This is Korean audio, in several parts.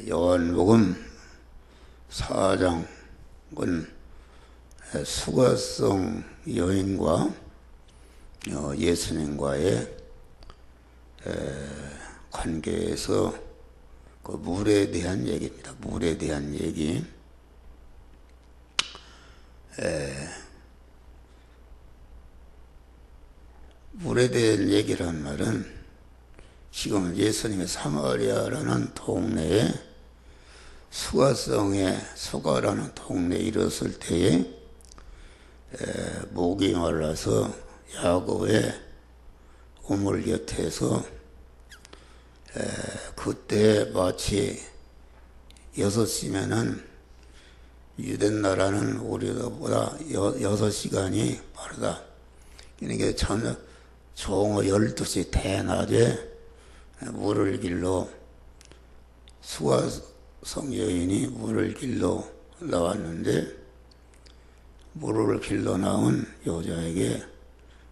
요한복음 4장은 수고성 여인과 예수님과의 관계에서 그 물에 대한 얘기입니다. 물에 대한 얘기. 물에 대한 얘기란 말은 지금 예수님의 사마리아라는 동네에 수가라는 동네에 이르렀을 때에 목이 말라서 야곱의 우물 곁에서 그때 마치 6시면은 유대 나라는 우리보다 6시간이 빠르다. 그러니까 저녁 종호 12시 대낮에 물을 길러 수가성 여인이 물을 길러 나왔는데 물을 길러 나온 여자에게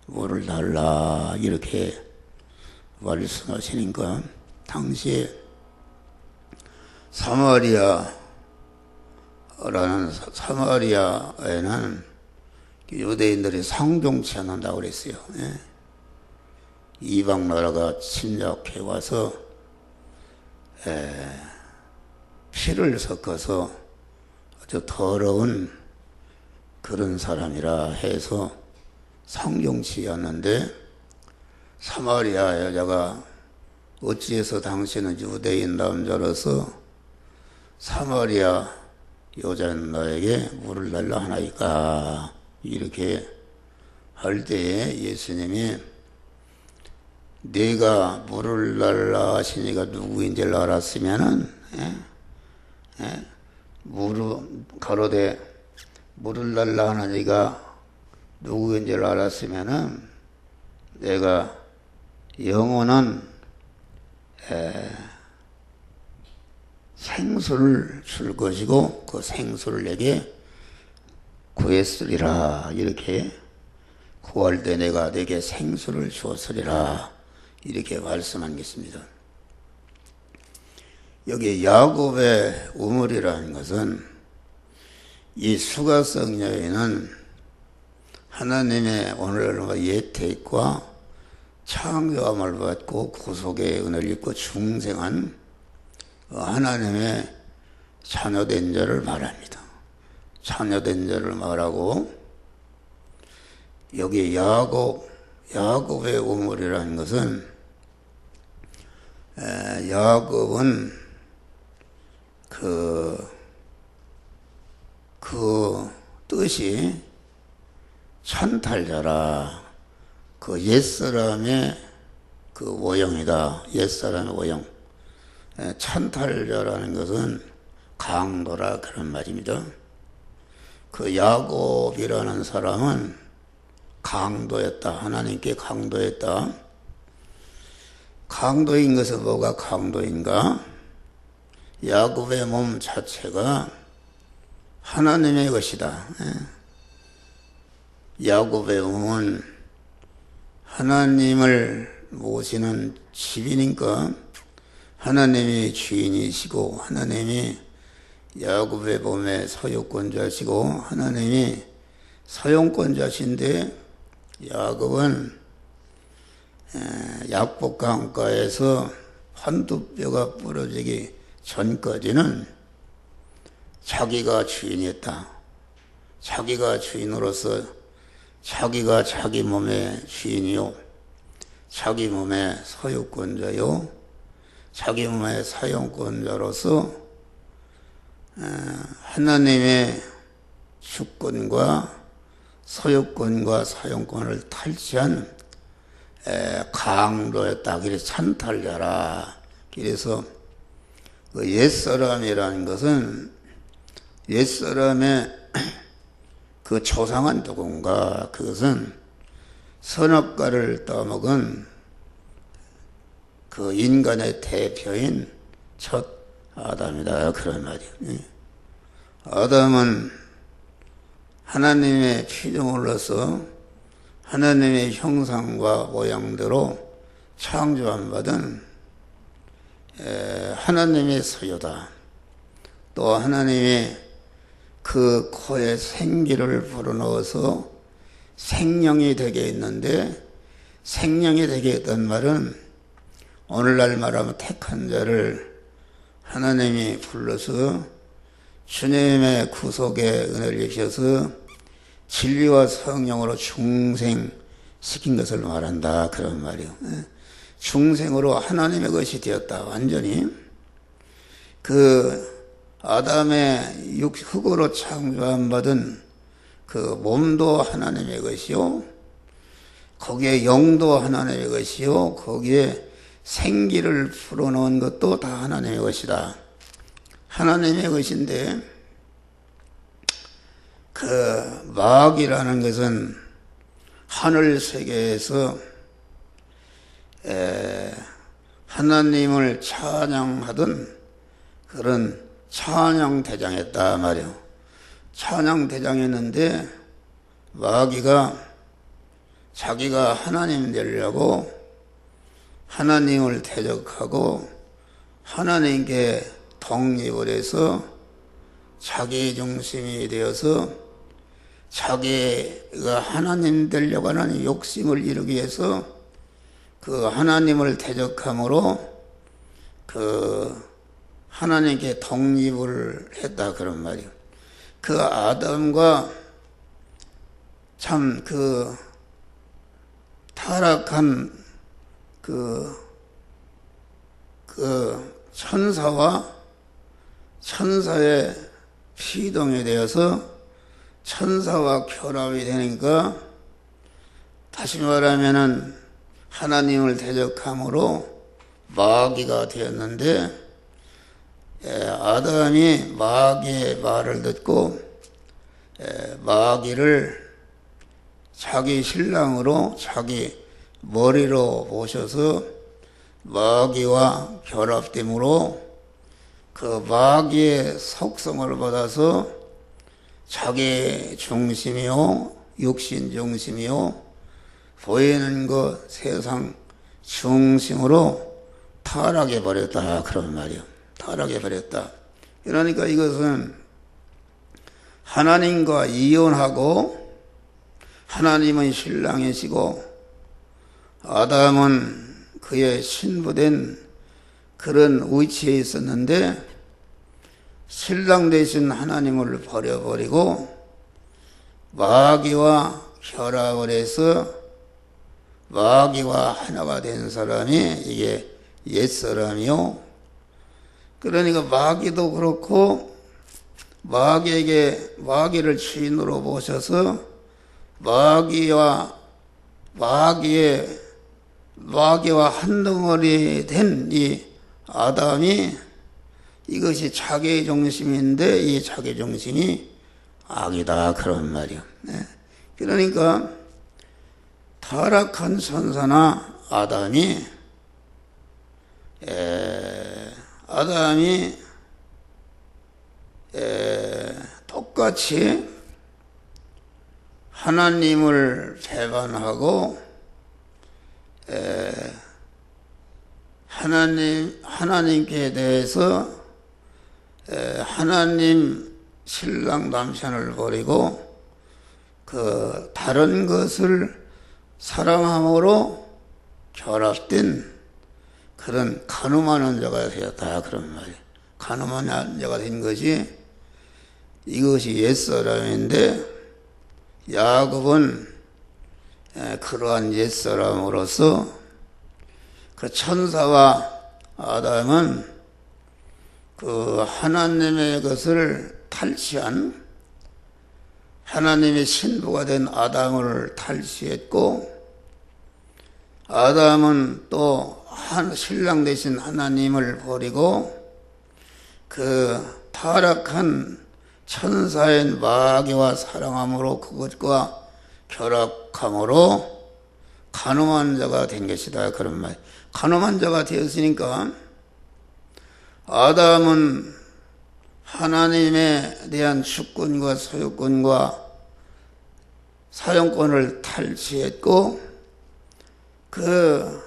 물을 달라 이렇게 말씀하시니까 당시에 사마리아에는 유대인들이 상종치 않는다고 그랬어요. 이방 나라가 침략해 와서 피를 섞어서 아주 더러운 그런 사람이라 해서 상종치 않는데 사마리아 여자가 어찌해서 당신은 유대인 남자로서 사마리아 여자는 너에게 물을 달라 하나이까 이렇게 할 때에 예수님이 네가 물을 달라 하시니까 누구인지를 알았으면은 가로되 물을 달라 하나니가 누구인지를 알았으면은 내가 영원한 생수를 줄 것이고 그 생수를 내게 구했으리라. 이렇게 구할 때 내가 내게 생수를 주었으리라. 이렇게 말씀한 것입니다. 여기 야곱의 우물이라는 것은 이 수가성 여인은 하나님의 오늘날의 예택과 창조함을 받고 구속의 은혜를 입고 중생한 하나님의 자녀된 자를 말합니다. 자녀된 자를 말하고 여기 야곱의 우물이라는 것은 야곱은 그 뜻이 찬탈자라. 그 옛사람의 그 오형이다. 옛사람의 오형. 찬탈자라는 것은 강도라 그런 말입니다. 그 야곱이라는 사람은 강도였다. 하나님께 강도였다. 강도인 것은 뭐가 강도인가? 야곱의 몸 자체가 하나님의 것이다. 야곱의 몸은 하나님을 모시는 집이니까 하나님이 주인이시고 하나님이 야곱의 몸의 소유권자시고 하나님이 사용권자신데 야곱은 약복 강가에서 한두 뼈가 부러지기 전까지는 자기가 주인이었다. 자기가 주인으로서 자기가 자기 몸의 주인이요 자기 몸의 소유권자요 자기 몸의 사용권자로서 하나님의 주권과 소유권과 사용권을 탈취한 강도였다. 그래서 찬탈자라. 그래서 그 옛사람이라는 것은 옛사람의 그 조상은 누군가? 그것은 선악과를 따먹은 그 인간의 대표인 첫 아담이다. 그런 말이에요. 아담은 하나님의 피조물로서 하나님의 형상과 모양대로 창조함 받은 하나님의 소유다. 또 하나님이 그 코에 생기를 불어넣어서 생명이 되게 했는데, 생명이 되게 했던 말은 오늘날 말하면 택한 자를 하나님이 불러서 주님의 구속의 은혜를 주셔서 진리와 성령으로 중생시킨 것을 말한다, 그런 말이요. 중생으로 하나님의 것이 되었다. 완전히 그 아담의 흙으로 창조함 받은 그 몸도 하나님의 것이요, 거기에 영도 하나님의 것이요, 거기에 생기를 풀어놓은 것도 다 하나님의 것이다. 하나님의 것인데, 그 마귀라는 것은 하늘 세계에서 하나님을 찬양하던 그런 찬양대장했다 말이요. 찬양대장했는데 마귀가 자기가 하나님 되려고 하나님을 대적하고 하나님께 독립을 해서 자기 중심이 되어서 자기가 하나님 되려고 하는 욕심을 이루기 위해서 그 하나님을 대적함으로 그 하나님께 독립을 했다, 그런 말이에요. 그 아담과 참 그 타락한 그 천사와 천사의 피동이 되어서 천사와 결합이 되니까, 다시 말하면은 하나님을 대적함으로 마귀가 되었는데, 아담이 마귀의 말을 듣고 마귀를 자기 신랑으로 자기 머리로 모셔서 마귀와 결합됨으로 그 마귀의 속성을 받아서 자기 중심이요, 육신 중심이요, 보이는 것 세상 중심으로 타락해 버렸다, 그런 말이요. 타락해 버렸다. 그러니까 이것은 하나님과 이혼하고, 하나님은 신랑이시고 아담은 그의 신부된 그런 위치에 있었는데, 신랑 대신 하나님을 버려버리고 마귀와 결합을 해서 마귀와 하나가 된 사람이 이게 옛사람이요. 그러니까 마귀도 그렇고 마귀를 주인으로 모셔서 마귀와 한 덩어리 된 이 아담이, 이것이 자기 중심인데 이 자기 중심이 악이다, 그런 말이요. 그러니까 타락한 천사나 아담이 똑같이 하나님을 배반하고 하나님께 대해서 하나님 신랑 남편을 버리고 그 다른 것을 사랑함으로 결합된 그런 간음하는 자가 되었다, 그런 말이에요. 간음하는 자가 된 것이, 이것이 옛사람인데 야곱은 그러한 옛사람으로서 그 천사와 아담은 그 하나님의 것을 탈취한, 하나님의 신부가 된 아담을 탈취했고, 아담은 또 신랑 대신 하나님을 버리고 그 타락한 천사인 마귀와 사랑함으로 그것과 결합함으로 간음한 자가 된 것이다, 그런 말. 간음한 자가 되었으니까 아담은 하나님에 대한 주권과 소유권과 사용권을 탈취했고, 그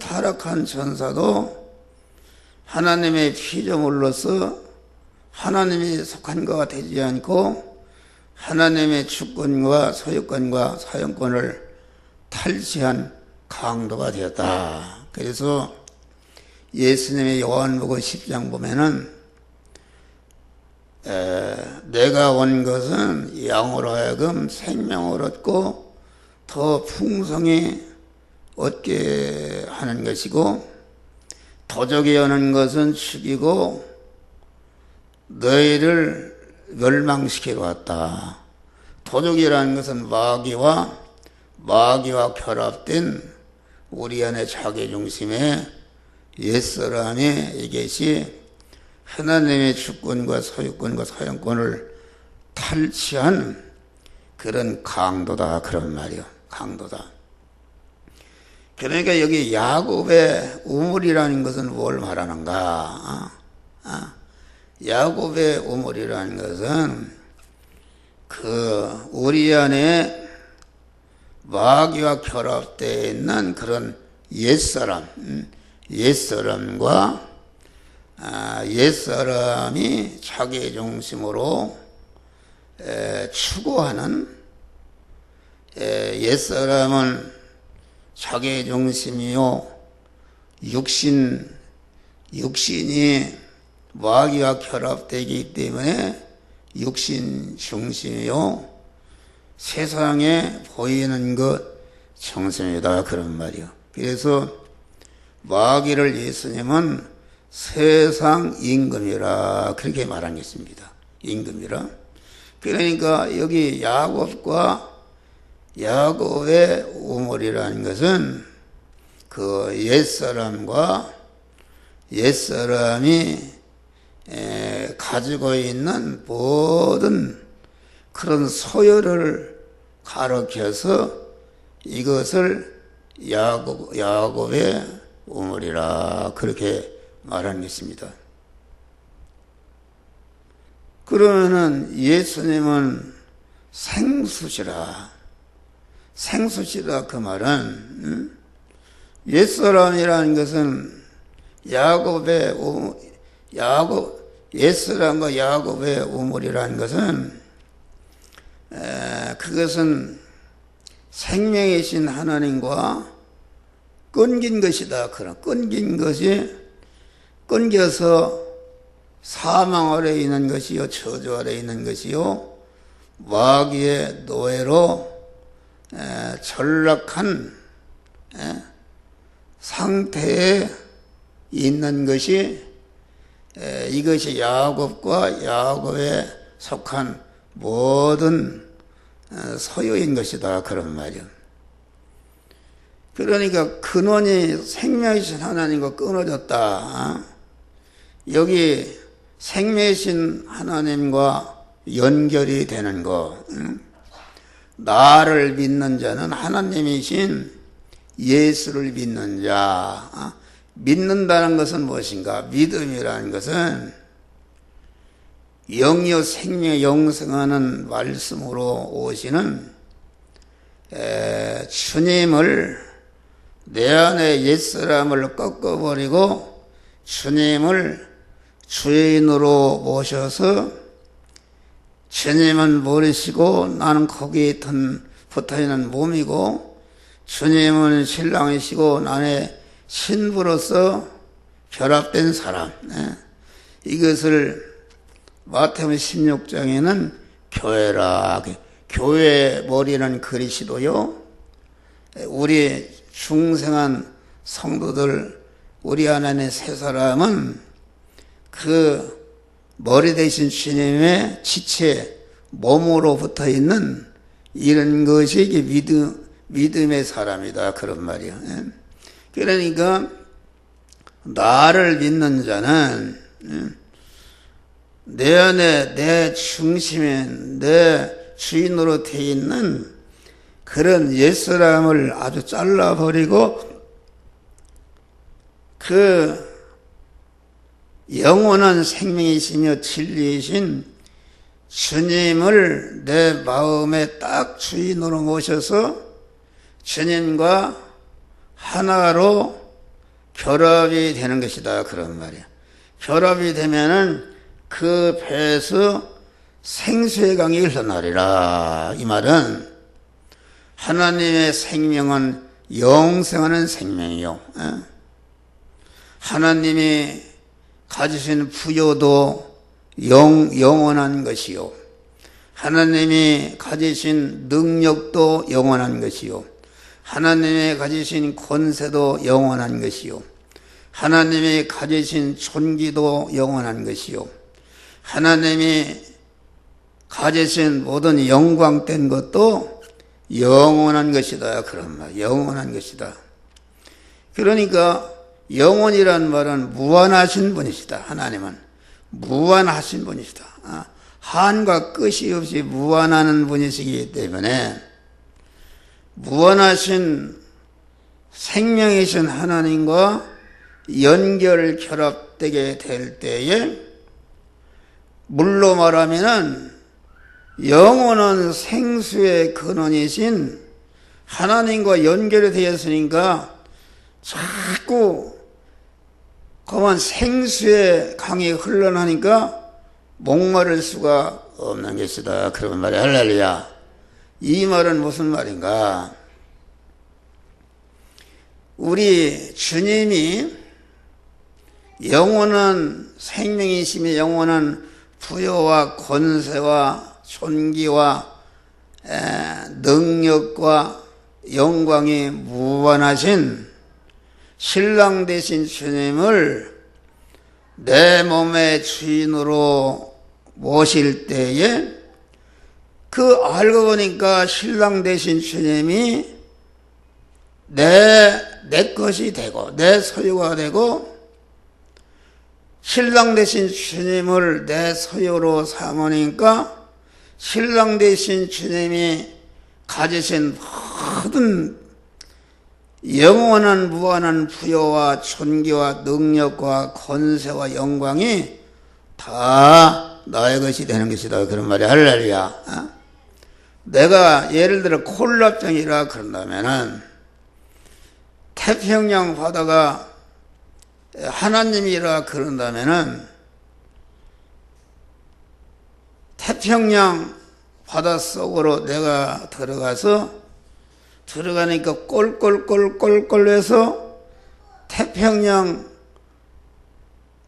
타락한 천사도 하나님의 피조물로서 하나님이 속한 거가 되지 않고 하나님의 주권과 소유권과 사용권을 탈취한 강도가 되었다. 그래서 예수님의 요한복음 10장 보면은 내가 온 것은 양으로 하여금 생명을 얻고 더 풍성히 얻게 하는 것이고 도적이 여는 것은 죽이고 너희를 멸망시키러 왔다. 도적이라는 것은 마귀와 결합된 우리 안에 자기중심의 옛사람이 이것이 하나님의 주권과 소유권과 사용권을 탈취한 그런 강도다. 그런 말이요. 강도다. 그러니까 여기 야곱의 우물이라는 것은 뭘 말하는가? 야곱의 우물이라는 것은 우리 안에 마귀와 결합되어 있는 그런 옛사람과 옛사람이 자기 중심으로 추구하는 옛사람은 자기 중심이요 육신이 마귀와 결합되기 때문에 육신 중심이요 세상에 보이는 것 중심이다. 그런 말이요. 그래서 마귀를 예수님은 세상 임금이라 그렇게 말한 것입니다. 임금이라. 그러니까 여기 야곱의 우물이라는 것은 그 옛사람과 옛사람이 가지고 있는 모든 그런 소유를 가르쳐서 이것을 야곱의 우물이라 그렇게 말하는 것입니다. 그러면은 예수님은 생수시라 그 말은 옛사람이라는 것은 옛사람과 야곱의 우물이라는 것은 그것은 생명이신 하나님과 끊긴 것이다. 그런 끊긴 것이 끊겨서 사망 아래 있는 것이요 저주 아래 있는 것이요 마귀의 노예로 전락한 상태에 있는 것이 이것이 야곱과 야곱에 속한 모든 소유인 것이다. 그런 말이요. 그러니까 근원이 생명이신 하나님과 끊어졌다. 여기 생명이신 하나님과 연결이 되는 거. 나를 믿는 자는 하나님이신 예수를 믿는 자. 믿는다는 것은 무엇인가? 믿음이라는 것은 영이요 생명 영생하는 말씀으로 오시는 주님을 내 안에 옛사람을 꺾어버리고 주님을 주인으로 모셔서 주님은 머리시고 나는 거기에 붙어있는 몸이고 주님은 신랑이시고 나는 신부로서 결합된 사람. 이것을 마태복음 16장에는 교회라. 교회 머리는 그리스도요. 우리 중생한 성도들 우리 안에 세 사람은 그 머리 대신 주님의 지체 몸으로 붙어 있는 이런 것이 이게 믿음의 사람이다. 그런 말이요. 그러니까 나를 믿는 자는 내 안에 내 중심에 내 주인으로 되어 있는 그런 옛사람을 아주 잘라버리고 그 영원한 생명이시며 진리이신 주님을 내 마음에 딱 주인으로 모셔서 주님과 하나로 결합이 되는 것이다. 그런 말이야. 결합이 되면은 그 배에서 생수의 강이 흘러나리라. 이 말은 하나님의 생명은 영생하는 생명이요. 하나님이 가지신 부여도 영원한 것이요. 하나님이 가지신 능력도 영원한 것이요. 하나님이 가지신 권세도 영원한 것이요. 하나님이 가지신 존귀도 영원한 것이요. 하나님이 가지신 모든 영광된 것도 영원한 것이다. 그런 말, 영원한 것이다. 그러니까 영원이란 말은 무한하신 분이시다. 하나님은 무한하신 분이시다. 한과 끝이 없이 무한한 분이시기 때문에 무한하신 생명이신 하나님과 연결 결합되게 될 때에 물로 말하면은 영원한 생수의 근원이신 하나님과 연결이 되었으니까 자꾸 그만 생수의 강이 흘러나니까 목마를 수가 없는 것이다. 그런 말이 할렐루야. 이 말은 무슨 말인가? 우리 주님이 영원한 생명이시며 영원한 부여와 권세와 존귀와 능력과 영광이 무한하신 신랑 되신 주님을 내 몸의 주인으로 모실 때에 그 알고 보니까 신랑 되신 주님이 내 것이 되고 내 소유가 되고 신랑 되신 주님을 내 소유로 삼으니까 신랑 되신 주님이 가지신 모든 영원한 무한한 부여와 존귀와 능력과 권세와 영광이 다 나의 것이 되는 것이다. 그런 말이 할렐루야. 내가 예를 들어 콜라병이라 그런다면은 태평양 바다가 하나님이라 그런다면은 태평양 바닷속으로 내가 들어가니까 꼴꼴꼴꼴꼴 해서 태평양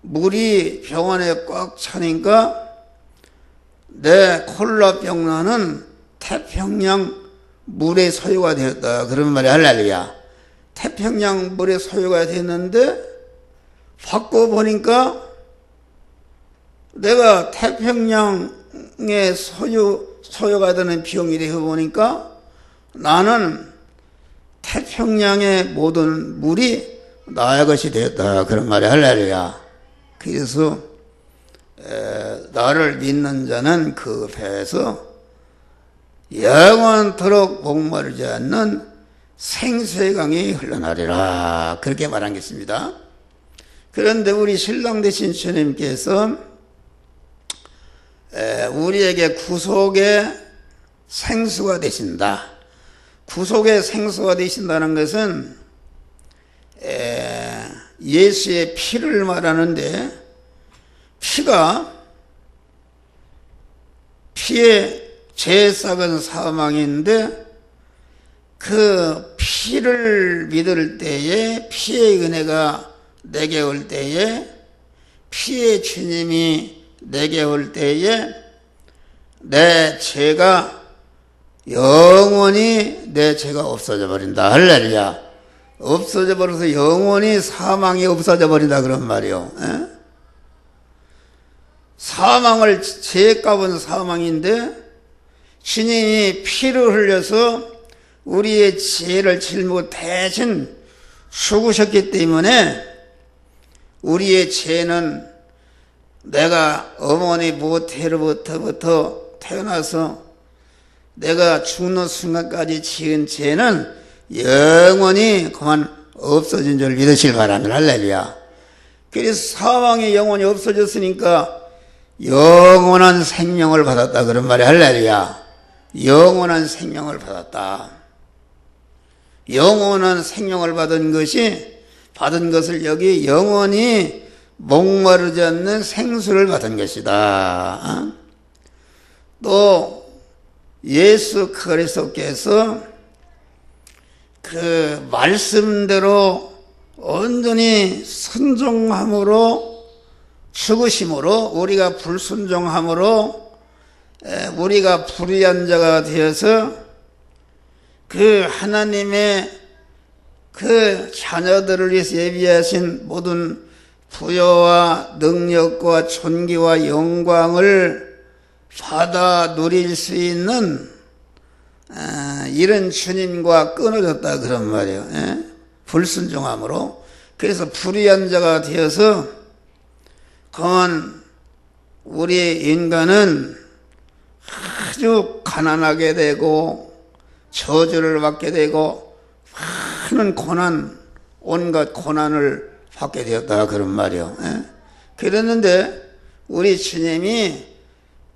물이 병원에 꽉 차니까 내 콜라병나는 태평양 물의 소유가 되었다. 그런 말이 할렐루야. 태평양 물의 소유가 됐는데 바꿔보니까 내가 태평양의 소유가 되는 병이 되어보니까 나는 태평양의 모든 물이 나의 것이 되었다. 그런 말이 할렐루야. 그래서 나를 믿는 자는 그 배에서 영원토록 목마르지 않는 생수의 강이 흘러나리라. 그렇게 말한 것입니다. 그런데 우리 신랑 되신 주님께서 우리에게 구속의 생수가 되신다. 구속의 생수가 되신다는 것은 예수의 피를 말하는데 피의 제일 싹은 사망인데 그 피를 믿을 때에 피의 은혜가 내게 올 때에 피의 주님이 내게 올 때에 내 죄가 영원히 내 죄가 없어져 버린다. 할렐루야. 없어져 버려서 영원히 사망이 없어져 버린다. 그런 말이요. 사망을 죄값은 사망인데 주님이 피를 흘려서 우리의 죄를 짊고 대신 죽으셨기 때문에 우리의 죄는 내가 어머니 모태로부터 태어나서 내가 죽는 순간까지 지은 죄는 영원히 그만 없어진 줄 믿으시길 바랍니다. 할렐루야. 그래서 사망이 영원히 없어졌으니까 영원한 생명을 받았다. 그런 말이 할렐루야. 영원한 생명을 받았다. 영원한 생명을 받은 것을 여기 영원히 목마르지 않는 생수를 받은 것이다. 또 예수 그리스도께서 그 말씀대로 온전히 순종함으로 죽으심으로 우리가 불순종함으로 우리가 불의한 자가 되어서 그 하나님의 그 자녀들을 위해서 예비하신 모든 부여와 능력과 존귀와 영광을 받아 누릴 수 있는 이런 주님과 끊어졌다 그런 말이에요. 불순종함으로. 그래서 불의한 자가 되어서 그건 우리 인간은 아주 가난하게 되고 저주를 받게 되고 많은 고난, 온갖 고난을 받게 되었다 그런 말이요. 그랬는데 우리 주님이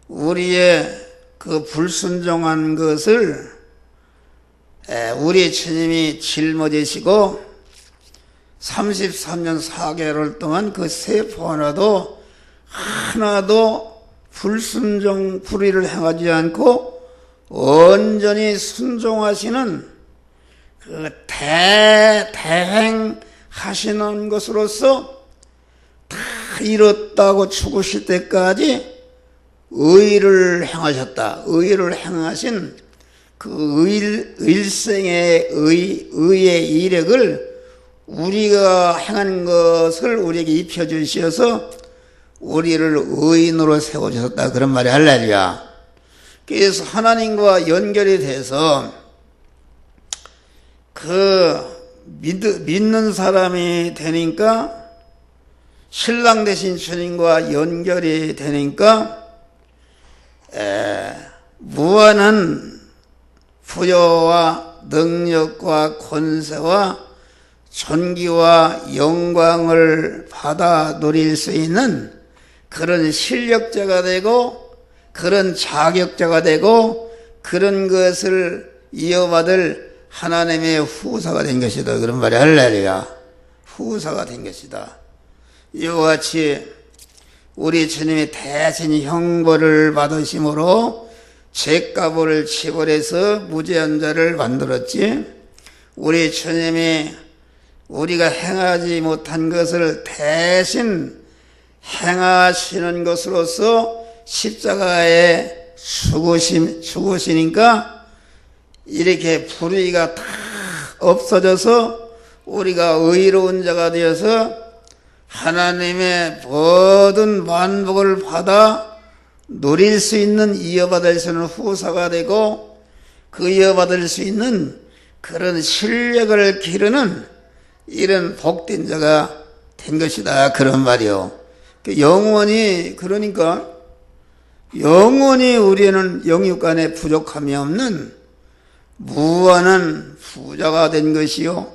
우리의 그 불순종한 것을 우리 주님이 짊어지시고 33년 4개월 동안 그 세포 하나도 불순종 불의를 행하지 않고 온전히 순종하시는 그 대행하시는 것으로서 다 이뤘다고 죽으실 때까지 의를 행하셨다. 의를 행하신 그 일생의 의의 이력을 우리가 행한 것을 우리에게 입혀주셔서 우리를 의인으로 세워주셨다. 그런 말이 할렐루야. 그래서 하나님과 연결이 돼서 그 믿는 사람이 되니까 신랑 되신 주님과 연결이 되니까 무한한 부여와 능력과 권세와 존귀와 영광을 받아 누릴 수 있는 그런 실력자가 되고 그런 자격자가 되고 그런 것을 이어받을 하나님의 후사가 된 것이다. 그런 말이 할렐루야. 후사가 된 것이다. 이와 같이 우리 주님이 대신 형벌을 받으심으로 죄값을 지불해서 무죄한 자를 만들었지. 우리 주님이 우리가 행하지 못한 것을 대신 행하시는 것으로서 십자가에 죽으시니까 이렇게 불의가 다 없어져서 우리가 의로운 자가 되어서 하나님의 모든 만복을 받아 누릴 수 있는 이어받을 수 있는 후사가 되고 그 이어받을 수 있는 그런 실력을 기르는 이런 복된 자가 된 것이다. 그런 말이요. 영원히 그러니까 영원히 우리는 영육간에 부족함이 없는 무한한 부자가 된 것이요,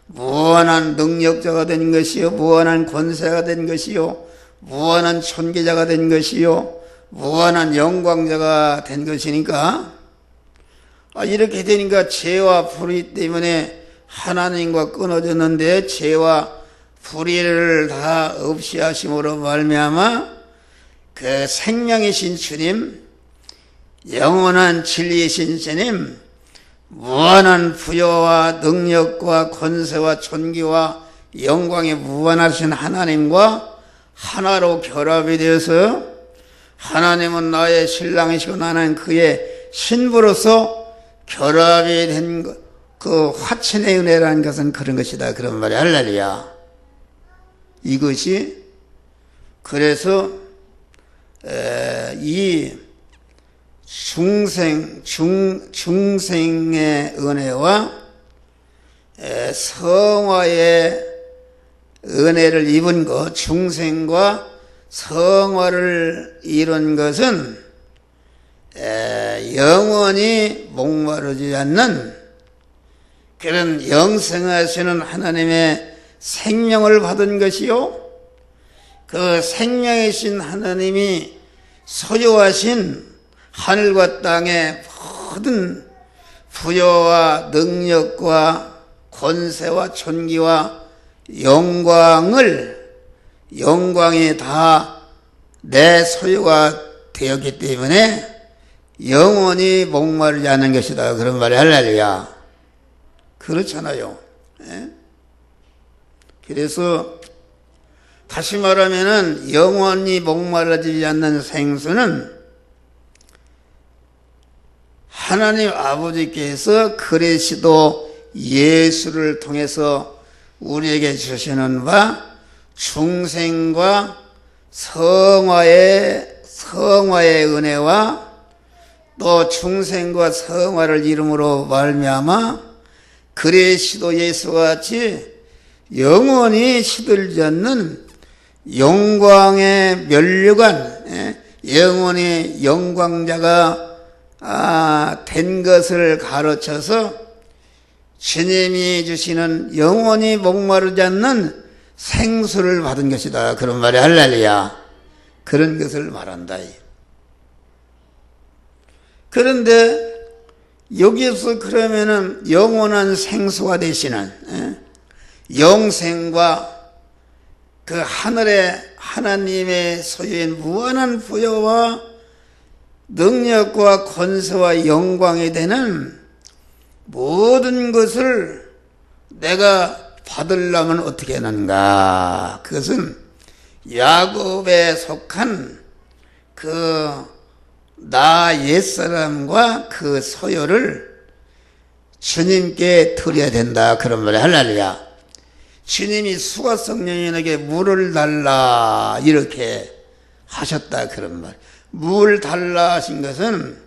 무한한 능력자가 된 것이요, 무한한 권세가 된 것이요, 무한한 존귀자가 된 것이요, 무한한 영광자가 된 것이니까 이렇게 되니까 죄와 불의 때문에 하나님과 끊어졌는데 죄와 불의를 다 없이 하심으로 말미암아 그 생명이신 주님, 영원한 진리이신 주님, 무한한 부여와 능력과 권세와 존귀와 영광이 무한하신 하나님과 하나로 결합이 되어서 하나님은 나의 신랑이시고 나는 그의 신부로서 결합이 된 그 화친의 은혜라는 것은 그런 것이다. 그런 말이 할렐루야. 이것이 그래서 이 중생의 은혜와 성화의 은혜를 입은 것, 중생과 성화를 이룬 것은 영원히 목마르지 않는 그런 영생하시는 하나님의 생명을 받은 것이요, 그 생명이신 하나님이 소유하신 하늘과 땅의 모든 부여와 능력과 권세와 존귀와 영광을 영광이 다 내 소유가 되었기 때문에 영원히 목마르지 않는 것이다. 그런 말이 할렐루야. 그렇잖아요. 예? 그래서 다시 말하면은 영원히 목마르지 않는 생수는 하나님 아버지께서 그리스도 예수를 통해서 우리에게 주시는 바 중생과 성화의 은혜와 또 중생과 성화를 이름으로 말미암아 그리스도 예수와 같이 영원히 시들지 않는 영광의 면류관, 영원히 영광자가 된 것을 가르쳐서 주님이 주시는 영원히 목마르지 않는 생수를 받은 것이다. 그런 말이 할렐루야. 그런 것을 말한다. 그런데 여기에서 그러면은 영원한 생수가 되시는 영생과 그 하늘의 하나님의 소유인 무한한 부여와 능력과 권세와 영광이 되는 모든 것을 내가 받으려면 어떻게 하는가? 그것은 야곱에 속한 나 옛사람과 그 소유를 주님께 드려야 된다. 그런 말이야. 할렐루야. 주님이 수가성령님에게 물을 달라 이렇게 하셨다. 그런 말. 물 달라 하신 것은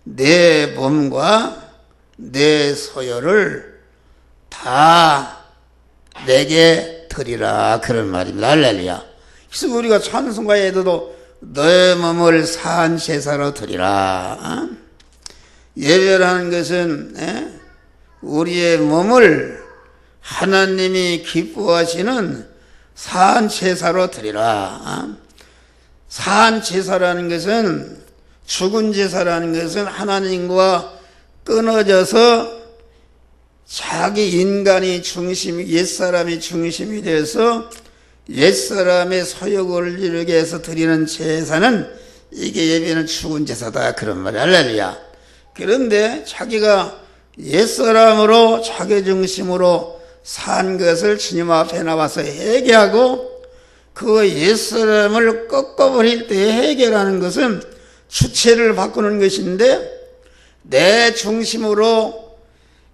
내 몸과 내 소유를 다 내게 드리라. 그런 말입니다. 할렐루야. 그래서 우리가 찬송가에도 너의 몸을 산 제사로 드리라. 예배라는 것은 우리의 몸을 하나님이 기뻐하시는 산 제사로 드리라. 산 제사라는 것은 죽은 제사라는 것은 하나님과 끊어져서 자기 인간이 중심이 옛사람이 중심이 되어서 옛사람의 소욕을 이루게 해서 드리는 제사는 이게 예배는 죽은 제사다. 그런 말이야. 할렐루야. 그런데 자기가 옛사람으로 자기 중심으로 산 것을 주님 앞에 나와서 회개하고 그 옛사람을 꺾어버릴 때 회개라는 것은 주체를 바꾸는 것인데 내 중심으로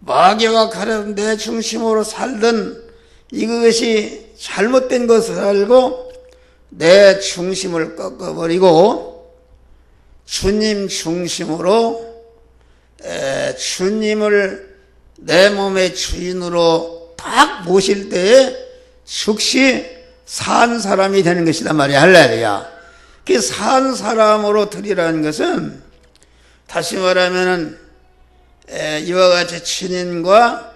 마귀가 가려운 내 중심으로 살던 이것이 잘못된 것을 알고 내 중심을 꺾어버리고 주님 중심으로 주님을 내 몸의 주인으로 딱 모실 때에 즉시 산 사람이 되는 것이다 말이야. 할렐루야. 그 산 사람으로 드리라는 것은 다시 말하면은 이와 같이 주님과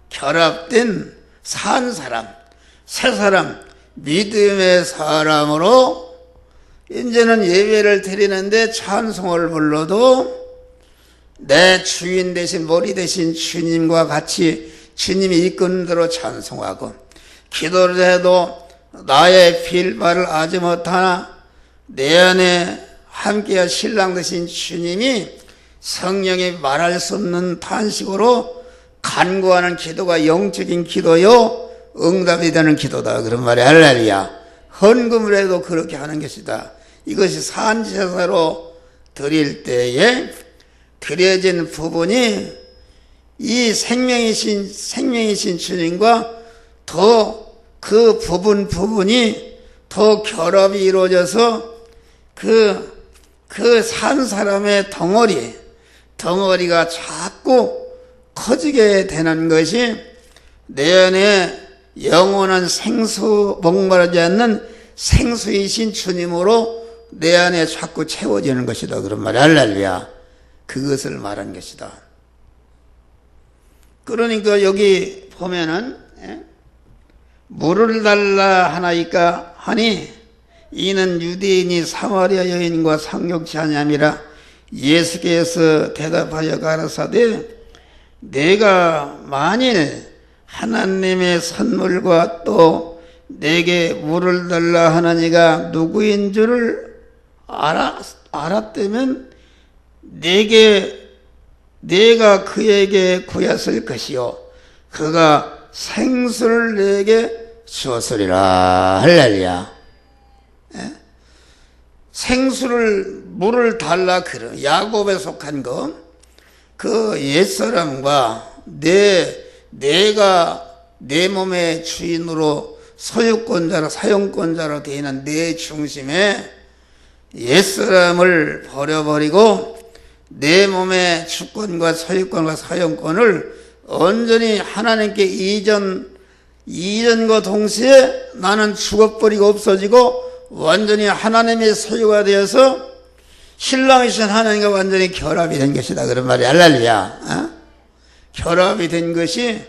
결합된 산 사람, 새 사람, 믿음의 사람으로 이제는 예배를 드리는데 찬송을 불러도 내 주인 대신 머리 대신 주님과 같이 주님이 이끄는 대로 찬송하고 기도를 해도 나의 빌바를 아지 못하나 내 안에 함께할 신랑 되신 주님이 성령이 말할 수 없는 탄식으로 간구하는 기도가 영적인 기도요 응답이 되는 기도다. 그런 말이 할렐루야. 헌금을 해도 그렇게 하는 것이다. 이것이 산제사로 드릴 때에 드려진 부분이 이 생명이신 주님과 더 그 부분이 더 결합이 이루어져서 그 산 사람의 덩어리가 자꾸 커지게 되는 것이 내 안에 영원한 생수, 목마르지 않는 생수이신 주님으로 내 안에 자꾸 채워지는 것이다. 그런 말이 할렐루야. 그것을 말한 것이다. 그러니까 여기 보면은 물을 달라 하나이까 하니 이는 유대인이 사마리아 여인과 상욕치 아니함이라. 예수께서 대답하여 가라사대 내가 만일 하나님의 선물과 또 내게 물을 달라 하나니가 누구인 줄을 알았다면 내가 그에게 구했을 것이요 그가 생수를 내게 주었으리라. 할렐루야. 생수를 물을 달라 그러 야곱에 속한 그 옛사람과 내가 내 몸의 주인으로 소유권자로 사용권자로 되어 있는 내 중심에 옛사람을 버려버리고 내 몸의 주권과 소유권과 사용권을 온전히 하나님께 이전과 동시에 나는 죽어버리고 없어지고 완전히 하나님의 소유가 되어서 신랑이신 하나님과 완전히 결합이 된 것이다. 그런 말이 할렐루야. 결합이 된 것이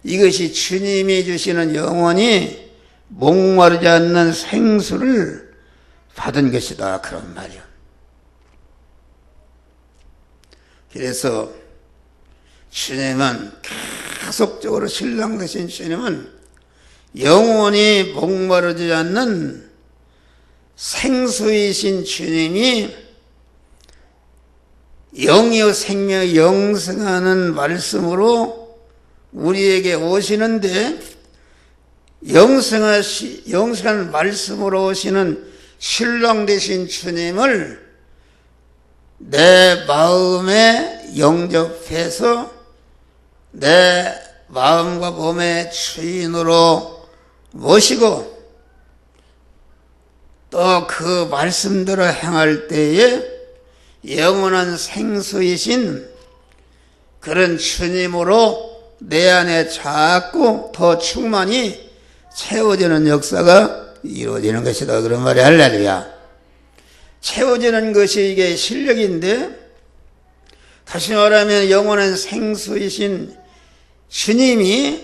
이것이 주님이 주시는 영원히 목마르지 않는 생수를 받은 것이다. 그런 말이야. 그래서 주님은 계속적으로 신랑 되신 주님은 영원히 목마르지 않는 생수이신 주님이 영이요 생명 영생하는 말씀으로 우리에게 오시는데 영생한 말씀으로 오시는 신랑 되신 주님을 내 마음에 영접해서 내 마음과 몸의 주인으로 모시고 또 그 말씀대로 행할 때에 영원한 생수이신 그런 주님으로 내 안에 자꾸 더 충만히 채워지는 역사가 이루어지는 것이다. 그런 말이 할렐루야. 채워지는 것이 이게 실력인데 다시 말하면 영원한 생수이신 주님이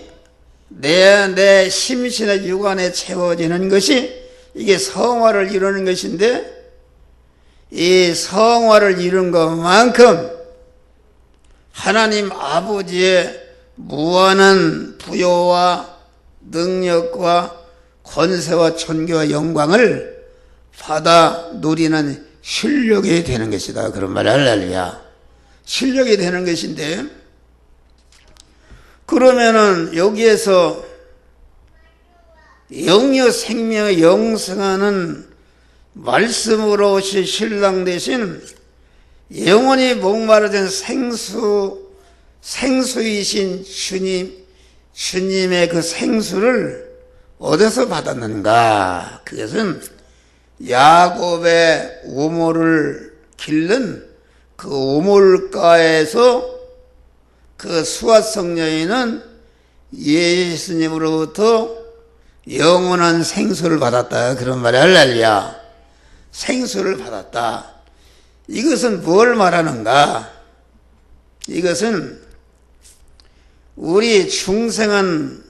내 심신의 육안에 채워지는 것이 이게 성화를 이루는 것인데 이 성화를 이룬 것만큼 하나님 아버지의 무한한 부요와 능력과 권세와 존귀와 영광을 받아 누리는 실력이 되는 것이다. 그런 말 할렐루야. 실력이 되는 것인데 그러면은 여기에서 영여 생명의 영생하는 말씀으로 오신 신랑 대신 영원히 목마르던 생수이신 주님의 그 생수를 어디서 받았는가? 그것은 야곱의 우물을 길른 그 우물가에서 그 수화성 여인은 예수님으로부터 영원한 생수를 받았다. 그런 말이 할렐루야. 생수를 받았다. 이것은 뭘 말하는가? 이것은 우리 중생한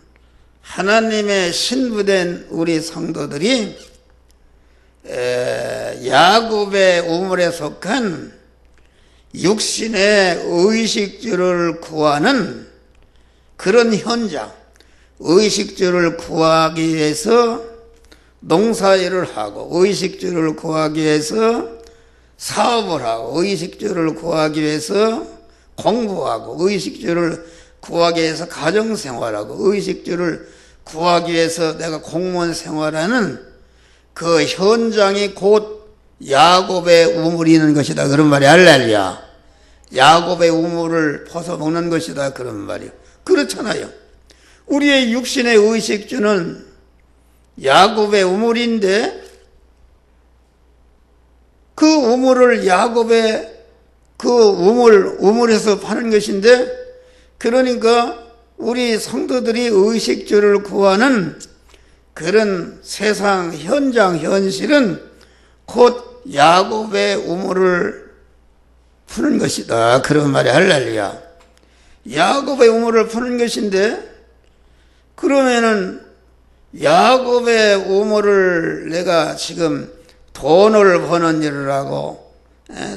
하나님의 신부된 우리 성도들이 야곱의 우물에 속한 육신의 의식주를 구하는 그런 현장, 의식주를 구하기 위해서 농사일을 하고 의식주를 구하기 위해서 사업을 하고 의식주를 구하기 위해서 공부하고 의식주를 구하기 위해서 가정생활하고 의식주를 구하기 위해서 내가 공무원 생활하는 그 현장이 곧 야곱의 우물이 있는 것이다. 그런 말이 할렐루야. 야곱의 우물을 퍼서 먹는 것이다. 그런 말이요. 그렇잖아요. 우리의 육신의 의식주는 야곱의 우물인데 그 우물을 야곱의 그 우물에서 파는 것인데 그러니까 우리 성도들이 의식주를 구하는 그런 세상 현장 현실은 곧 야곱의 우물을 푸는 것이다. 그런 말이 할렐루야. 야곱의 우물을 푸는 것인데 그러면은 야곱의 우물을 내가 지금 돈을 버는 일을 하고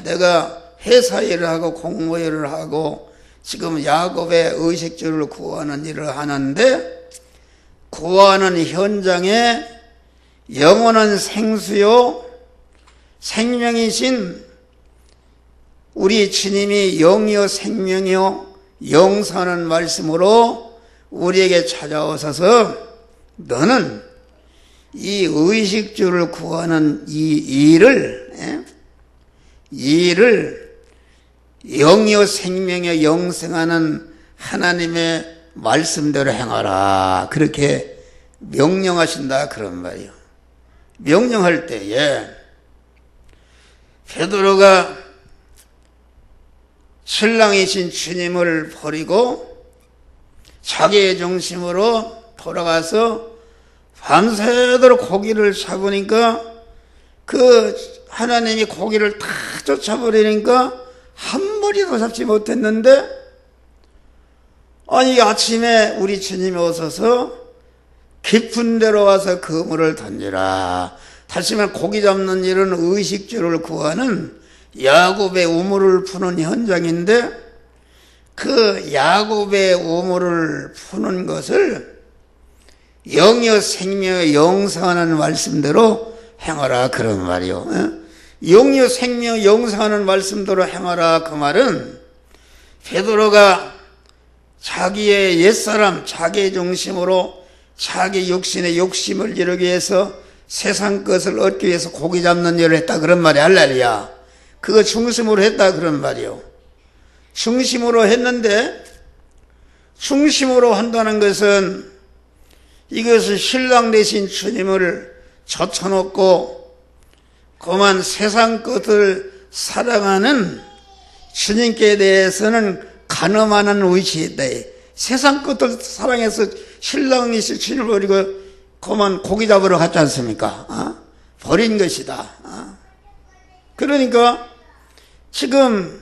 내가 회사 일을 하고 공무 일을 하고 지금 야곱의 의식주를 구하는 일을 하는데 구하는 현장에 영원한 생수요 생명이신 우리 주님이 영이요 생명이요 영사하는 말씀으로 우리에게 찾아오셔서 너는 이 의식주를 구하는 이 일을 영이요 생명이요 영생하는 하나님의 말씀대로 행하라. 그렇게 명령하신다 그런 말이요. 명령할 때에 베드로가 신랑이신 주님을 버리고 자기의 중심으로 돌아가서 밤새도록 고기를 잡으니까 그 하나님이 고기를 다 쫓아버리니까 한 마리도 잡지 못했는데 아니 아침에 우리 주님이 오셔서 깊은 데로 와서 그물을 던지라. 다시 말해 고기 잡는 일은 의식주를 구하는 야곱의 우물을 푸는 현장인데 그 야곱의 우물을 푸는 것을 영이요 생명의 영상하는 말씀대로 행하라 그런 말이요. 영이요 생명 영상하는 말씀대로 행하라 그 말은 베드로가 자기의 옛사람 자기의 중심으로 자기 육신의 욕심을 이루기 위해서 세상 것을 얻기 위해서 고기 잡는 일을 했다 그런 말이 할렐루야. 그거 중심으로 했다 그런 말이요. 중심으로 했는데 중심으로 한다는 것은 이것을 신랑 되신 주님을 젖혀놓고 그만 세상 것을 사랑하는 주님께 대해서는 가늠하는 의식이다. 세상 것을 사랑해서 신랑이신 주님을 버리고 그만 고기 잡으러 갔지 않습니까? 버린 것이다. 그러니까 지금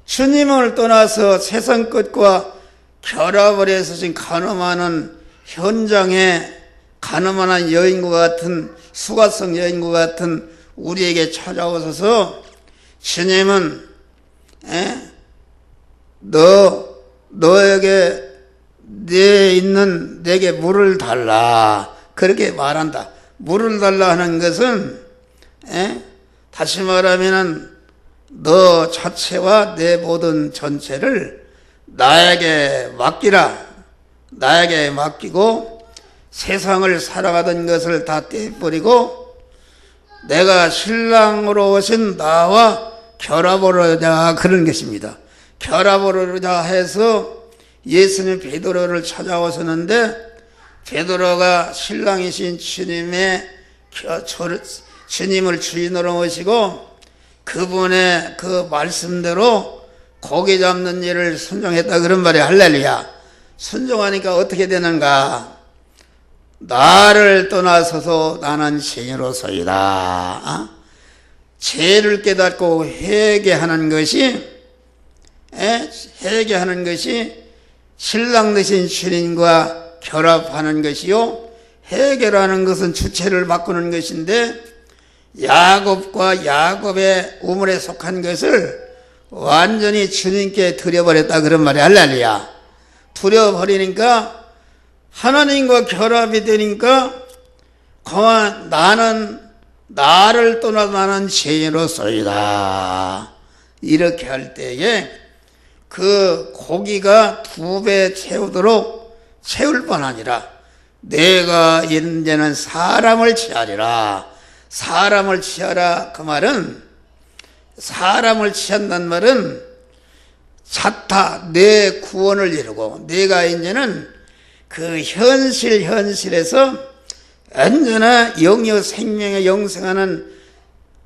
주님을 떠나서 세상 것과 결합을 해서 지금 가늠하는 현장에 가늠하는 여인과 같은 수가성 여인과 같은 우리에게 찾아오셔서 주님은 너에게 내게 물을 달라 그렇게 말한다. 물을 달라 하는 것은 다시 말하면은 너 자체와 내 모든 전체를 나에게 맡기라. 나에게 맡기고 세상을 살아가던 것을 다 떼버리고 내가 신랑으로 오신 나와 결합을 하자 그런 것입니다. 결합을 하자 해서 예수님 베드로를 찾아오셨는데 베드로가 신랑이신 주님을 주인으로 모시고 그분의 그 말씀대로 고기 잡는 일을 순종했다 그런 말이 할렐루야. 순종하니까 어떻게 되는가? 나를 떠나서서 나는 죄인으로서이다. 죄를 깨닫고 회개하는 것이 신랑 되신 주님과 결합하는 것이요. 회개라는 것은 주체를 바꾸는 것인데 야곱과 야곱의 우물에 속한 것을 완전히 주님께 드려버렸다 그런 말이 할렐루야. 드려버리니까 하나님과 결합이 되니까 그만 나를 떠나 나는 죄인으로서이다. 이렇게 할 때에 그 고기가 2배 채울 뿐 아니라 내가 이제는 사람을 취하리라. 사람을 취하라 그 말은 사람을 취한다는 말은 자타 내 구원을 이루고 내가 이제는 그 현실에서 언제나 영이요 생명에 영생하는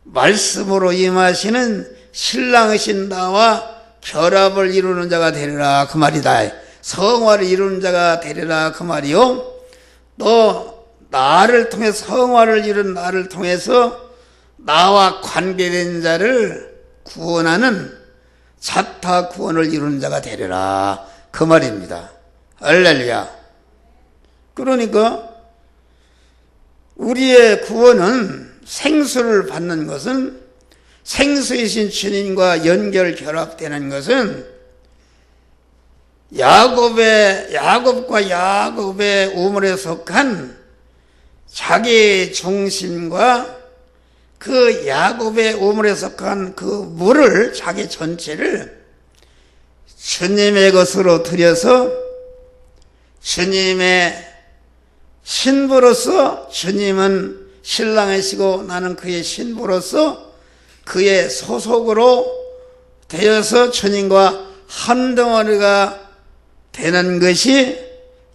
말씀으로 임하시는 신랑이신 나와 결합을 이루는 자가 되리라 그 말이다. 성화를 이루는 자가 되리라 그 말이요. 또 나를 통해 성화를 이룬 나를 통해서 나와 관계된 자를 구원하는 자타 구원을 이루는 자가 되리라 그 말입니다. 할렐루야. 그러니까 우리의 구원은 생수를 받는 것은 생수이신 주님과 연결 결합되는 것은 야곱과 야곱의 우물에 속한 자기 중심과 그 야곱의 우물에 속한 그 물을 자기 전체를 주님의 것으로 들여서 주님의 신부로서, 주님은 신랑이시고 나는 그의 신부로서 그의 소속으로 되어서 주님과 한 덩어리가 되는 것이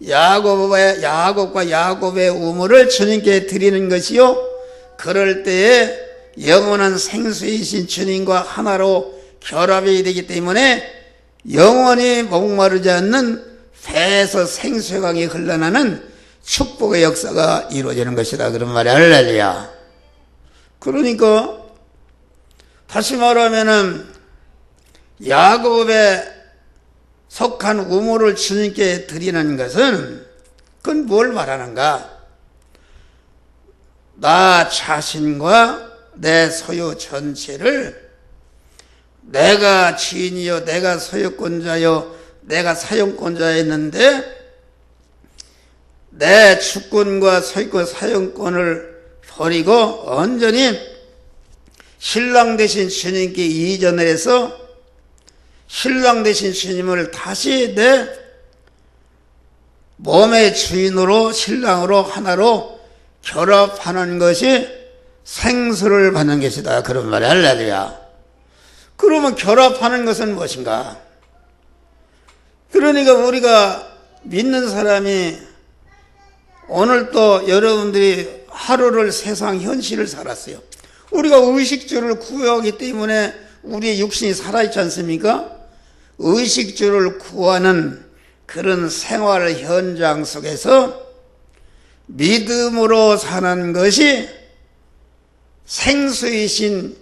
야곱과 야곱의 우물을 주님께 드리는 것이요, 그럴 때에 영원한 생수이신 주님과 하나로 결합이 되기 때문에 영원히 목마르지 않는 배에서 생수의 강이 흘러나는 축복의 역사가 이루어지는 것이다, 그런 말이 할렐루야. 그러니까 다시 말하면은 야곱에 속한 우물을 주님께 드리는 것은 그건 뭘 말하는가? 나 자신과 내 소유 전체를 내가 주인이요, 내가 소유권자요, 내가 사용권자였는데 내 주권과 소유권, 사용권을 버리고 온전히 신랑 되신 주님께 이전을 해서 신랑 되신 주님을 다시 내 몸의 주인으로, 신랑으로 하나로 결합하는 것이 생수를 받는 것이다, 그런 말이 할렐루야. 그러면 결합하는 것은 무엇인가? 그러니까 우리가 믿는 사람이 오늘 또 여러분들이 하루를 세상 현실을 살았어요. 우리가 의식주를 구하기 때문에 우리의 육신이 살아있지 않습니까? 의식주를 구하는 그런 생활 현장 속에서 믿음으로 사는 것이 생수이신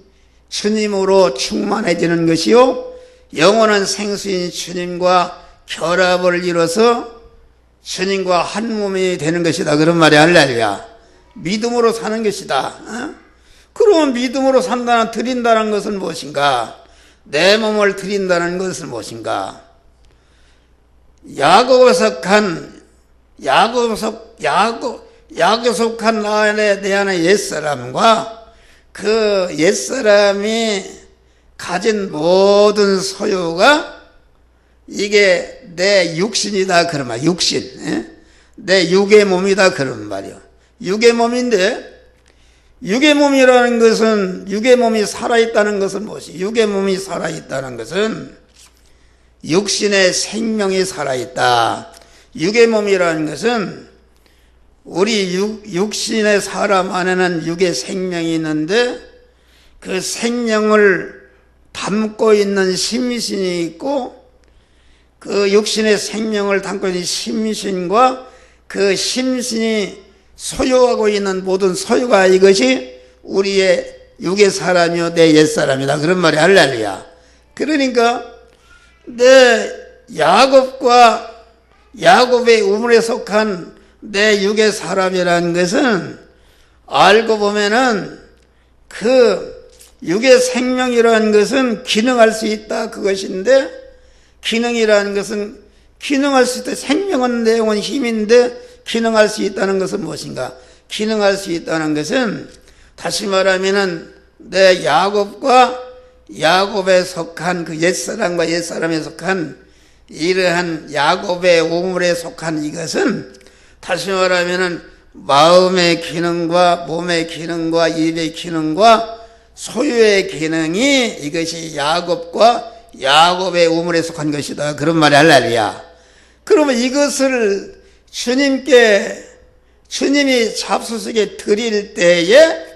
주님으로 충만해지는 것이요, 영원한 생수인 주님과 결합을 이뤄서 주님과 한 몸이 되는 것이다, 그런 말이 할렐루야. 믿음으로 사는 것이다. 그러면 믿음으로 산다는, 드린다는 것은 무엇인가? 내 몸을 드린다는 것은 무엇인가? 야곱에 속한 내 안에 옛사람과 그 옛사람이 가진 모든 소유가 이게 내 육신이다, 그런 말. 육신, 내 육의 몸이다, 그런 말이요. 육의 몸인데, 육의 몸이라는 것은, 육의 몸이 살아있다는 것은 무엇이? 육의 몸이 살아있다는 것은 육신의 생명이 살아있다. 육의 몸이라는 것은 우리 육신의 사람 안에는 육의 생명이 있는데 그 생명을 담고 있는 심신이 있고, 그 육신의 생명을 담고 있는 심신과 그 심신이 소유하고 있는 모든 소유가 이것이 우리의 육의 사람이요, 내 옛사람이다, 그런 말이 할렐루야. 그러니까 내 야곱과 야곱의 우물에 속한 내 육의 사람이라는 것은 알고 보면은 그 육의 생명이라는 것은 기능할 수 있다, 그것인데, 기능이라는 것은 기능할 수 있다. 생명은 내용은 힘인데 기능할 수 있다는 것은 무엇인가? 기능할 수 있다는 것은 다시 말하면은 내 야곱과 야곱에 속한 그 옛사람과 옛사람에 속한 이러한 야곱의 우물에 속한 이것은 다시 말하면은 마음의 기능과 몸의 기능과 입의 기능과 소유의 기능이 이것이 야곱과 야곱의 우물에 속한 것이다, 그런 말이 할렐루야. 그러면 이것을 주님이 잡수석에 드릴 때에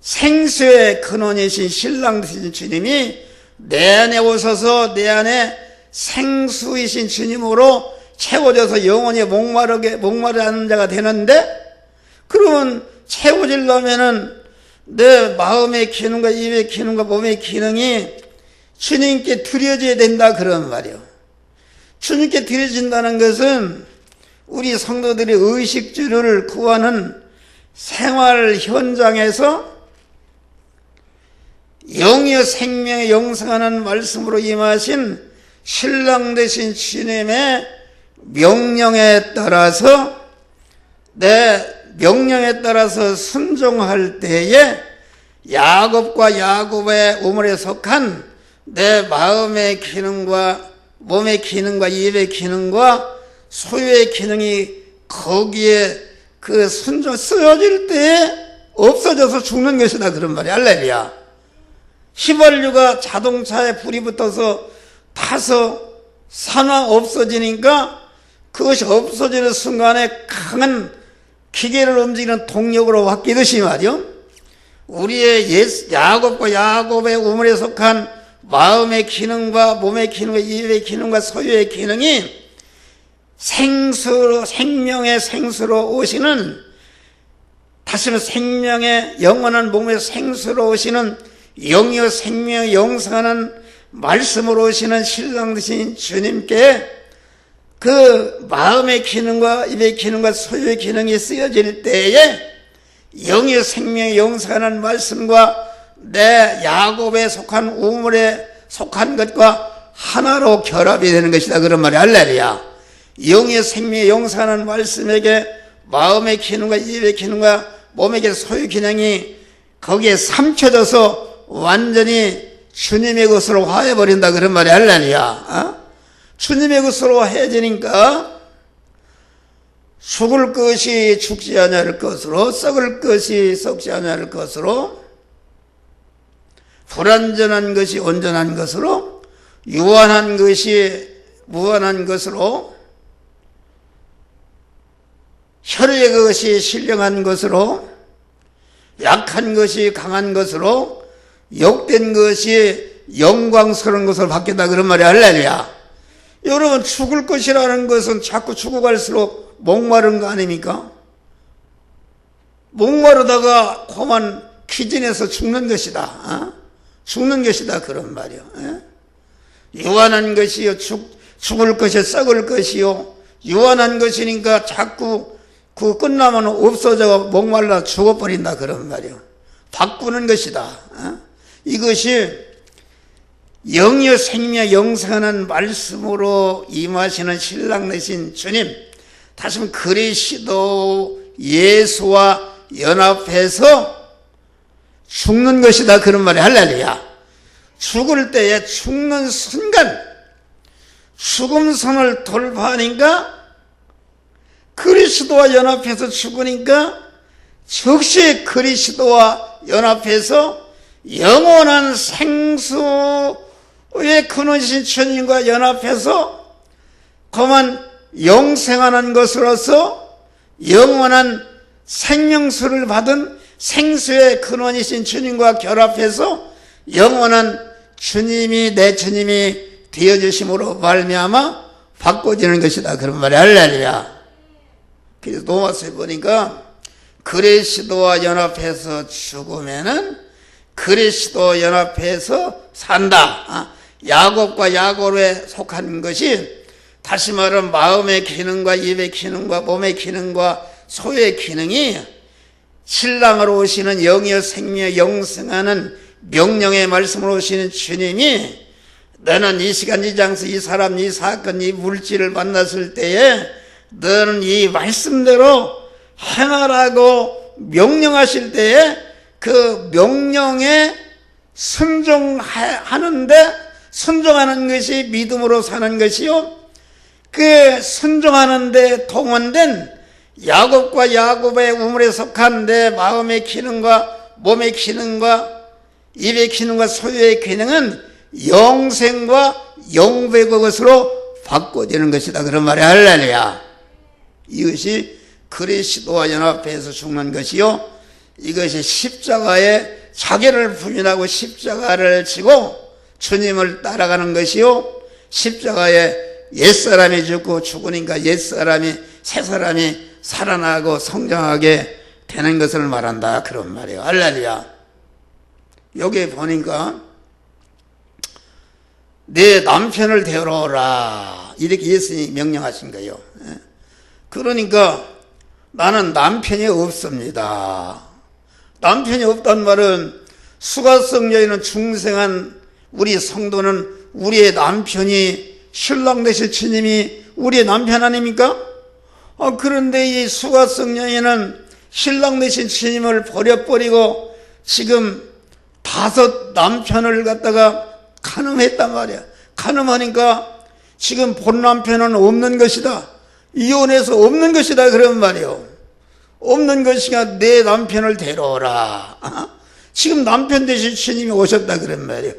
생수의 근원이신 신랑 되신 주님이 내 안에 오셔서 내 안에 생수이신 주님으로 채워져서 영원히 목마르지 않는 자가 되는데, 그러면 채워지려면은 내 마음의 기능과 입의 기능과 몸의 기능이 주님께 드려져야 된다, 그런 말이요. 주님께 드려진다는 것은 우리 성도들이 의식주를 구하는 생활 현장에서 영이여 생명의 영생하는 말씀으로 임하신 신랑 되신 주님의 명령에 따라서 내 명령에 따라서 순종할 때에 야곱과 야곱의 우물에 속한 내 마음의 기능과 몸의 기능과 입의 기능과 소유의 기능이 거기에 그 순종 쓰여질 때에 없어져서 죽는 것이다 그런 말이야. 할렐루야. 휘발유가 자동차에 불이 붙어서 타서 산화 없어지니까 그것이 없어지는 순간에 강한 기계를 움직이는 동력으로 바뀌듯이 말이요. 우리의 야곱과 야곱의 우물에 속한 마음의 기능과 몸의 기능과 입의 기능과 소유의 기능이 생명의 생수로 오시는, 다시 말해 생명의 영원한 몸의 생수로 오시는 영이요 생명의 영생하는 말씀으로 오시는 신랑 되신 주님께 그 마음의 기능과 입의 기능과 소유의 기능이 쓰여질 때에 영이요 생명의 영생하는 말씀과 내 야곱에 속한 우물에 속한 것과 하나로 결합이 되는 것이다 그런 말이야. 할렐루야. 영의 생명의 영생하는 말씀에게 마음의 기능과 입의 기능과 몸에게 소유 기능이 거기에 삼켜져서 완전히 주님의 것으로 화해버린다 그런 말이야. 할렐루야. 주님의 것으로 화해지니까 죽을 것이 죽지 아니할 것으로, 썩을 것이 썩지 아니할 것으로, 불완전한 것이 온전한 것으로, 유한한 것이 무한한 것으로, 혈의 것이 신령한 것으로, 약한 것이 강한 것으로, 욕된 것이 영광스러운 것으로 바뀌었다 그런 말이야. 할렐루야. 여러분, 죽을 것이라는 것은 자꾸 죽어갈수록 목마른 거 아닙니까? 목마르다가 그만 기진해서 죽는 것이다. 죽는 것이다 그런 말이요. 유한한 것이요, 죽을 것이 썩을 것이요, 유한한 것이니까 자꾸 그 끝나면 없어져 목말라 죽어버린다 그런 말이요. 바꾸는 것이다. 이것이 영이요 생명 영생하는 말씀으로 임하시는 신랑 되신 주님, 다시 말하면 그리스도 예수와 연합해서 죽는 것이다 그런 말이 할렐루야. 죽을 때에 죽는 순간 죽음선을 돌파하니까 그리스도와 연합해서 죽으니까 즉시 그리스도와 연합해서 영원한 생수의 근원이신 주님과 연합해서 그만 영생하는 것으로서 영원한 생명수를 받은 생수의 근원이신 주님과 결합해서 영원한 주님이 내 주님이 되어주심으로 말미암아 바꿔지는 것이다 그런 말이 할렐루야. 그래서 로마서에 보니까 그리스도와 연합해서 죽으면은 그리스도 연합해서 산다. 야곱과 야곱에 속한 것이 다시 말하면 마음의 기능과 입의 기능과 몸의 기능과 소의 기능이 신랑으로 오시는 영이여 생명의 영생하는 명령의 말씀으로 오시는 주님이 너는 이 시간 이 장소 이 사람 이 사건 이 물질을 만났을 때에 너는 이 말씀대로 행하라고 명령하실 때에 그 명령에 순종하는데 순종하는 것이 믿음으로 사는 것이요, 그 순종하는데 동원된 야곱과 야곱의 우물에 속한 내 마음의 기능과 몸의 기능과 입의 기능과 소유의 기능은 영생과 영배의 것으로 바꿔지는 것이다 그런 말이 할렐루야. 이것이 그리스도와 연합해서 죽는 것이요, 이것이 십자가에 자기를 부인하고 십자가를 지고 주님을 따라가는 것이요, 십자가에 옛사람이 죽고 죽으니까 옛사람이 새사람이 살아나고 성장하게 되는 것을 말한다 그런 말이에요. 할렐루야. 여기에 보니까 내 남편을 데려오라 이렇게 예수님이 명령하신 거예요. 그러니까 나는 남편이 없습니다. 남편이 없단 말은 수가성 여인은 중생한 우리 성도는 우리의 남편이 신랑 되실 주님이 우리의 남편 아닙니까? 그런데 이 수가성 여인은 신랑 되신 주님을 버려버리고 지금 5 남편을 갖다가 간음했단 말이야. 간음하니까 지금 본 남편은 없는 것이다. 이혼해서 없는 것이다. 그런 말이요. 없는 것이가 내 남편을 데려오라. 지금 남편 되신 주님이 오셨다. 그런 말이요.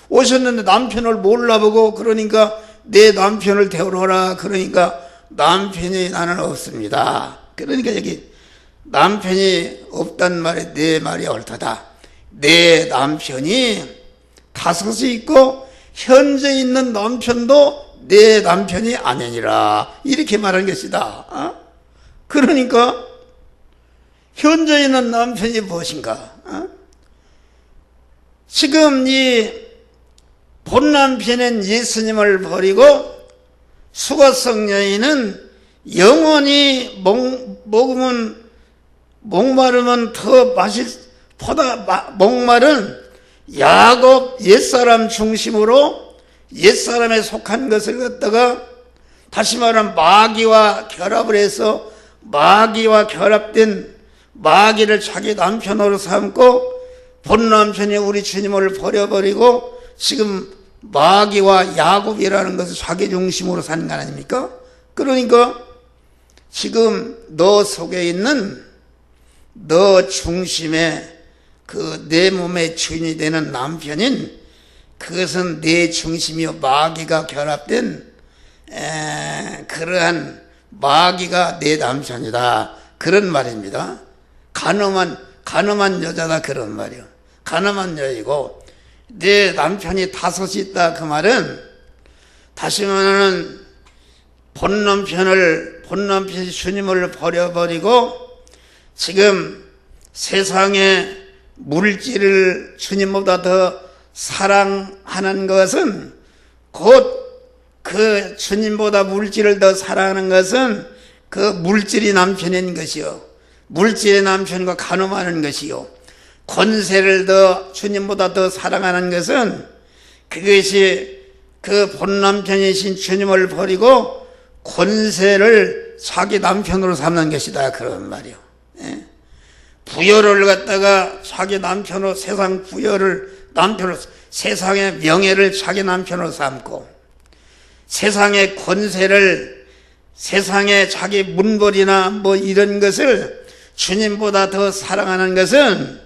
오셨는데 남편을 몰라보고 그러니까 내 남편을 데려오라. 그러니까 남편이 나는 없습니다. 그러니까 여기 남편이 없단 말에 내 말이 옳다. 내 남편이 5이 있고 현재 있는 남편도 내 남편이 아니니라. 이렇게 말한 것이다. 그러니까 현재 있는 남편이 무엇인가? 지금 이 본남편인 예수님을 버리고 수가성 여인은 영원히 먹으면 목마르면 더 보다 목마른 야곱 옛사람 중심으로 옛사람에 속한 것을 갖다가 다시 말하면 마귀와 결합을 해서 마귀와 결합된 마귀를 자기 남편으로 삼고 본 남편이 우리 주님을 버려버리고 지금 마귀와 야곱이라는 것을 자기 중심으로 사는 거 아닙니까? 그러니까 지금 너 속에 있는 너 중심에 그 내 몸의 주인이 되는 남편인 그것은 내 중심이요 마귀가 결합된 그러한 마귀가 내 남편이다. 그런 말입니다. 가늠한 여자다. 그런 말이요. 가늠한 여이고 내 남편이 5이 있다. 그 말은 다시 말하면 본 남편이 주님을 버려버리고 지금 세상의 물질을 주님보다 더 사랑하는 것은 곧 그 주님보다 물질을 더 사랑하는 것은 그 물질이 남편인 것이요. 물질의 남편과 간음하는 것이요. 권세를 더 주님보다 더 사랑하는 것은 그것이 그 본 남편이신 주님을 버리고 권세를 자기 남편으로 삼는 것이다. 그런 말이요. 부여를 갖다가 자기 남편으로 세상 부여를 남편으로 세상의 명예를 자기 남편으로 삼고 세상의 권세를 세상의 자기 문벌이나 뭐 이런 것을 주님보다 더 사랑하는 것은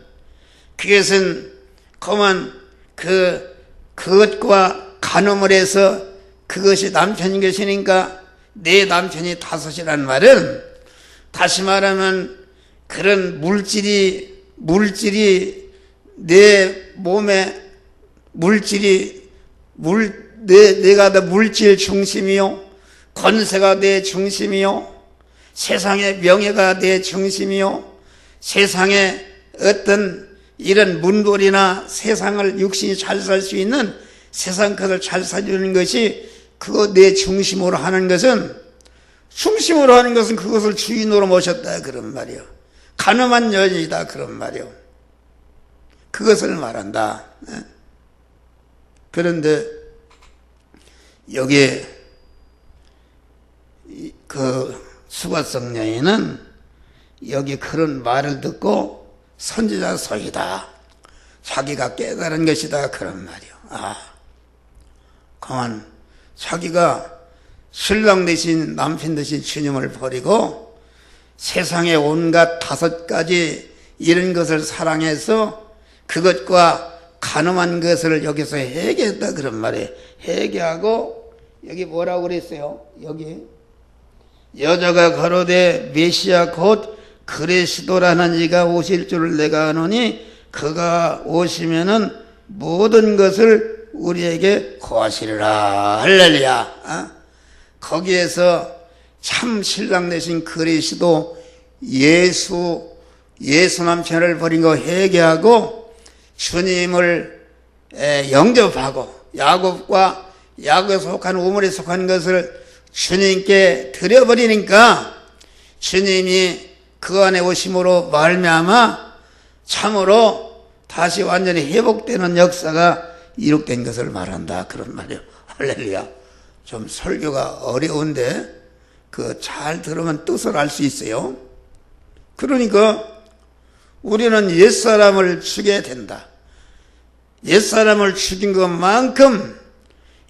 그것은 그만 그것과 간음을 해서 그것이 남편인 것이니까 내 남편이 5이라는 말은 다시 말하면 그런 물질이 내 몸에 내가 더 물질 중심이요 권세가 내 중심이요 세상의 명예가 내 중심이요 세상에 어떤 이런 문벌이나 세상을 육신이 잘 살 수 있는 세상 것을 잘 살려주는 것이 그거 내 중심으로 하는 것은 그것을 주인으로 모셨다. 그런 말이요. 가늠한 여인이다. 그런 말이요. 그것을 말한다. 그런데 여기에 그 수가성 여인은 여기 그런 말을 듣고 선지자 소이다. 자기가 깨달은 것이다. 그런 말이요. 그만 자기가 신랑 되신 남편 되신 주님을 버리고 세상의 온갖 5가지 이런 것을 사랑해서 그것과 간음한 것을 여기서 해결했다. 그런 말이에요. 해결하고 여기 뭐라고 그랬어요? 여기 여자가 가로되 메시아 곧 그리스도라는 이가 오실 줄을 내가 아노니 그가 오시면은 모든 것을 우리에게 구하시리라. 할렐루야. 거기에서 참 신랑 되신 그리스도 예수 남편을 버린 거 회개하고 주님을 영접하고 야곱에 속한 우물에 속한 것을 주님께 드려버리니까 주님이 그 안에 오심으로 말미암아 참으로 다시 완전히 회복되는 역사가 이룩된 것을 말한다. 그런 말이에요. 할렐루야. 좀 설교가 어려운데 그 잘 들으면 뜻을 알 수 있어요. 그러니까 우리는 옛사람을 죽여야 된다. 옛사람을 죽인 것만큼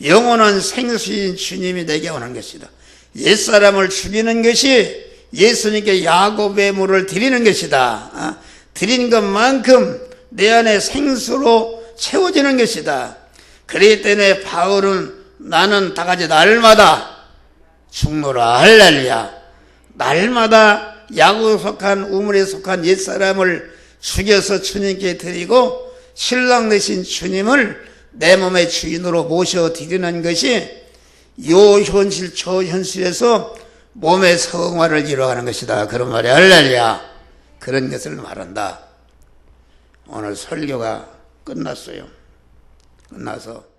영원한 생수인 주님이 내게 오는 것이다. 옛사람을 죽이는 것이 예수님께 야곱의 물을 드리는 것이다. 드린 것만큼 내 안에 생수로 채워지는 것이다. 그렇기 때문에 바울은 나는 다 같이 날마다 죽노라 할렐루야. 날마다 야곱에 속한 우물에 속한 옛사람을 죽여서 주님께 드리고 신랑 되신 주님을 내 몸의 주인으로 모셔드리는 것이 요 현실 저 현실에서 몸의 성화를 이루어가는 것이다. 그런 말이 할렐루야. 그런 것을 말한다. 오늘 설교가 끝났어요. 끝나서